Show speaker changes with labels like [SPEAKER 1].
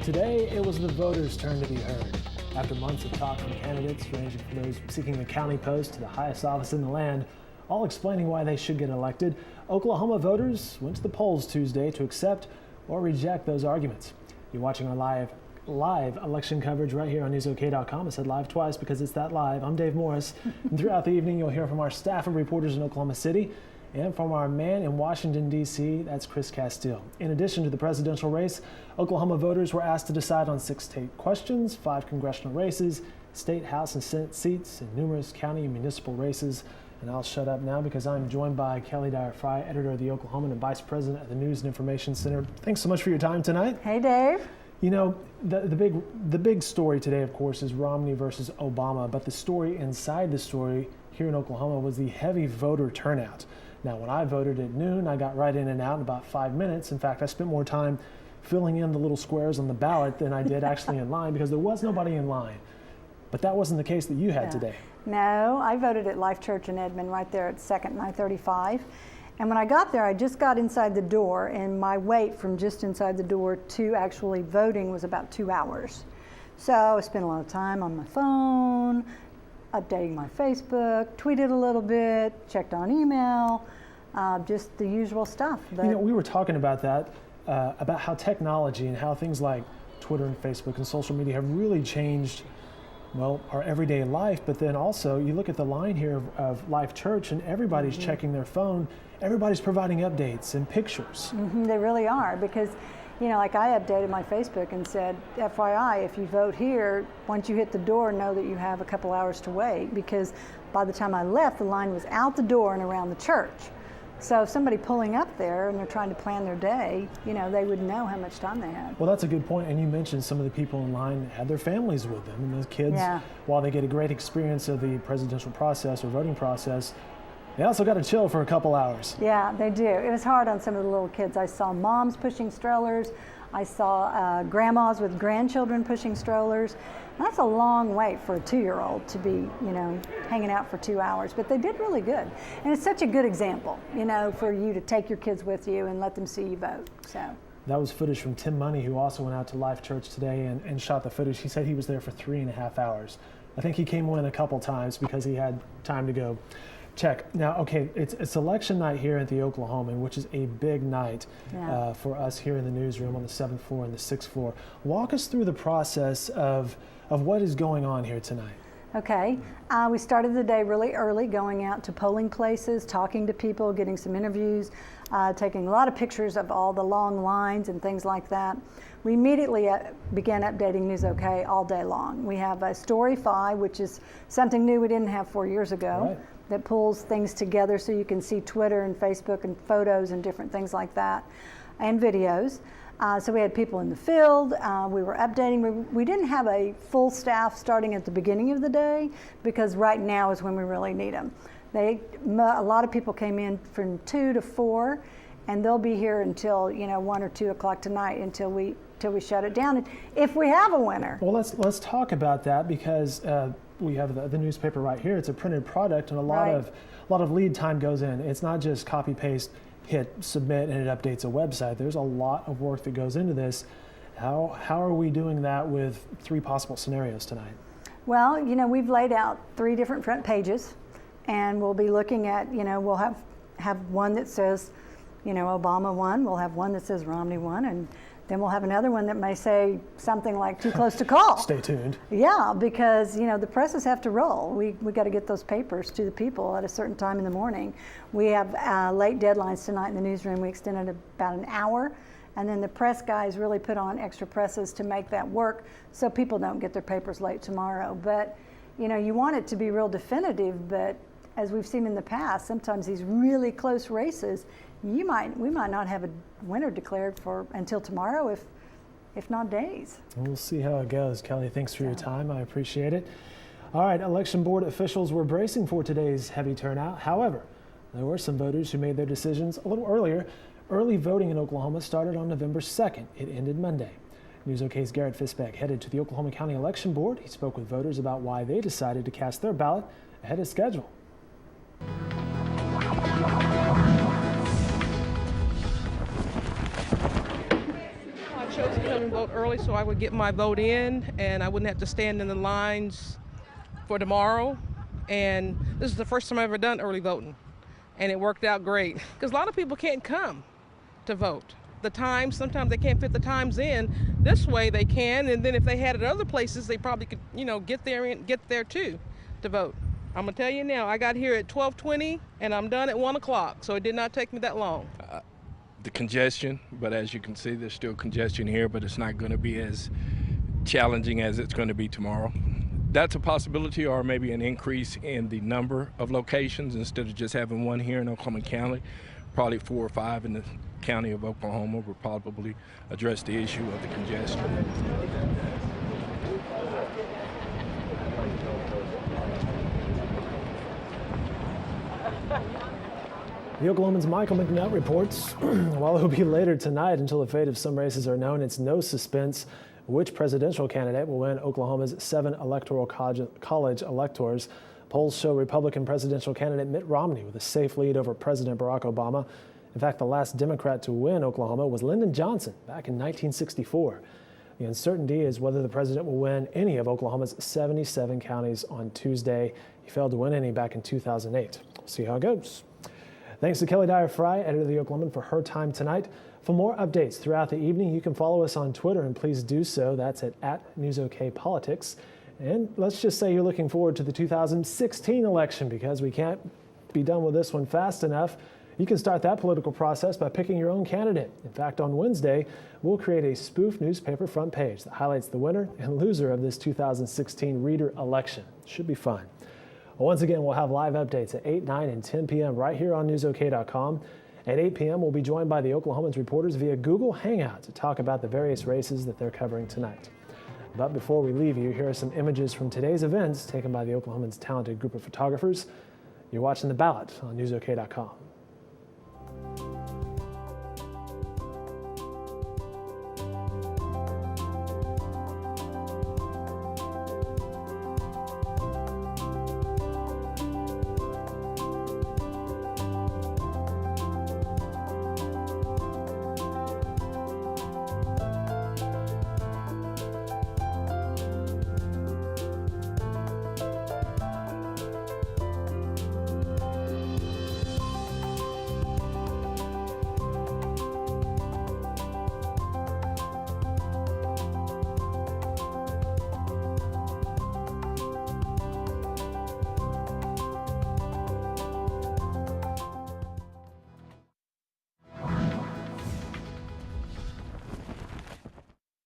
[SPEAKER 1] Today, it was the voters' turn to be heard. After months of talk from candidates, ranging from those seeking the county post to the highest office in the land, all explaining why they should get elected, Oklahoma voters went to the polls Tuesday to accept or reject those arguments. You're watching our live election coverage right here on newsok.com. I said live twice because it's that live. I'm Dave Morris, and throughout the evening, you'll hear from our staff of reporters in Oklahoma City and from our man in Washington, D.C., that's Chris Castile. In addition to the presidential race, Oklahoma voters were asked to decide on 6 state questions, 5 congressional races, state, House, and Senate seats, and numerous county and municipal races. And I'll shut up now because I'm joined by Dyer, editor of the Oklahoman and vice president of the News and Information Center. Thanks so much for your time tonight.
[SPEAKER 2] Hey, Dave.
[SPEAKER 1] You know, the big story today, of course, is Romney versus Obama, but the story inside the story here in Oklahoma was the heavy voter turnout. Now, when I voted at noon, I got right in and out in about 5 minutes. In fact, I spent more time filling in the little squares on the ballot than I did actually in line because there was nobody in line. But that wasn't the case that you had today.
[SPEAKER 2] No, I voted at Life Church in Edmond right there at 2nd and I-35. And when I got there, I just got inside the door, and my wait from just inside the door to actually voting was about 2 hours. So I spent a lot of time on my phone, updating my Facebook, tweeted a little bit, checked on email, just the usual stuff.
[SPEAKER 1] But, you know, we were talking about that, about how technology and how things like Twitter and Facebook and social media have really changed, well, our everyday life. But then also, you look at the line here of Life Church, and everybody's checking their phone. Everybody's providing updates and pictures.
[SPEAKER 2] They really are, because you know, like I updated my Facebook and said, FYI, if you vote here, once you hit the door, know that you have a couple hours to wait, because by the time I left, the line was out the door and around the church. So if somebody pulling up there and they're trying to plan their day, you know, they would know how much time they had.
[SPEAKER 1] Well, that's a good point. And you mentioned some of the people in line had their families with them. And those kids, while they get a great experience of the presidential process or voting process, they also got to chill for a couple hours.
[SPEAKER 2] Yeah, they do. It was hard on some of the little kids. I saw moms pushing strollers. I saw grandmas with grandchildren pushing strollers. And that's a long wait for a 2-year-old to be, you know, hanging out for 2 hours. But they did really good. And it's such a good example, you know, for you to take your kids with you and let them see you vote. So
[SPEAKER 1] that was footage from Tim Money, who also went out to Life Church today and shot the footage. He said he was there for 3.5 hours. I think he came in a couple times because he had time to go check. Now, okay, it's election night here at the Oklahoman, which is a big night for us here in the newsroom on the 7th floor and the 6th floor. Walk us through the process of what is going on here tonight.
[SPEAKER 2] Okay, we started the day really early, going out to polling places, talking to people, getting some interviews, taking a lot of pictures of all the long lines and things like that. We immediately began updating News OK all day long. We have a Storyfy, which is something new we didn't have 4 years ago.
[SPEAKER 1] Right.
[SPEAKER 2] That pulls things together so you can see Twitter and Facebook and photos and different things like that, and videos. So we had people in the field, we were updating. We didn't have a full staff starting at the beginning of the day, because right now is when we really need them. A lot of people came in from 2 to 4, and they'll be here until 1 or 2 o'clock tonight until we shut it down, if we have a winner.
[SPEAKER 1] Well, let's talk about that, because we have the newspaper right here. It's a printed product, and a lot of lead time goes in. It's not just copy paste, hit submit, and it updates a website. There's a lot of work that goes into this. How are we doing that with 3 possible scenarios tonight?
[SPEAKER 2] Well, you know, we've laid out 3 different front pages, and we'll be looking at, we'll have one that says, Obama won. We'll have one that says Romney won, and then we'll have another one that may say something like too close to call.
[SPEAKER 1] Stay tuned.
[SPEAKER 2] Yeah, because the presses have to roll. We got to get those papers to the people at a certain time in the morning. We have late deadlines tonight in the newsroom. We extended about an hour, and then the press guys really put on extra presses to make that work so people don't get their papers late tomorrow. But you want it to be real definitive, but as we've seen in the past, sometimes these really close races, we might not have a winner declared until tomorrow, if not days.
[SPEAKER 1] We'll see how it goes. Kelly, thanks for your time. I appreciate it. All right, election board officials were bracing for today's heavy turnout. However, there were some voters who made their decisions a little earlier. Early voting in Oklahoma started on November 2nd. It ended Monday. News OK's Garrett Fisbeck headed to the Oklahoma County Election Board. He spoke with voters about why they decided to cast their ballot ahead of schedule.
[SPEAKER 3] chose to come and vote early so I would get my vote in and I wouldn't have to stand in the lines for tomorrow. And this is the first time I've ever done early voting. And it worked out great because a lot of people can't come to vote. The times, sometimes they can't fit the times in. This way they can, and then if they had it at other places, they probably could, get there too to vote. I'm gonna tell you now, I got here at 12:20 and I'm done at 1 o'clock, so it did not take me that long.
[SPEAKER 4] The congestion, but as you can see, there's still congestion here, but it's not gonna be as challenging as it's gonna be tomorrow. That's a possibility, or maybe an increase in the number of locations. Instead of just having one here in Oklahoma County, probably 4 or 5 in the county of Oklahoma will probably address the issue of the congestion.
[SPEAKER 1] The Oklahoman's Michael McNutt reports, while it will be later tonight until the fate of some races are known, it's no suspense which presidential candidate will win Oklahoma's 7 electoral college electors. Polls show Republican presidential candidate Mitt Romney with a safe lead over President Barack Obama. In fact, the last Democrat to win Oklahoma was Lyndon Johnson back in 1964. The uncertainty is whether the president will win any of Oklahoma's 77 counties on Tuesday. He failed to win any back in 2008. We'll see how it goes. Thanks to Kelly Dyer Fry, editor of the Oklahoman, for her time tonight. For more updates throughout the evening, you can follow us on Twitter, and please do so. That's at NewsOKPolitics. And let's just say you're looking forward to the 2016 election, because we can't be done with this one fast enough. You can start that political process by picking your own candidate. In fact, on Wednesday, we'll create a spoof newspaper front page that highlights the winner and loser of this 2016 reader election. Should be fun. Once again, we'll have live updates at 8, 9, and 10 p.m. right here on newsok.com. At 8 p.m., we'll be joined by the Oklahoman's reporters via Google Hangout to talk about the various races that they're covering tonight. But before we leave you, here are some images from today's events taken by the Oklahoman's talented group of photographers. You're watching The Ballot on newsok.com.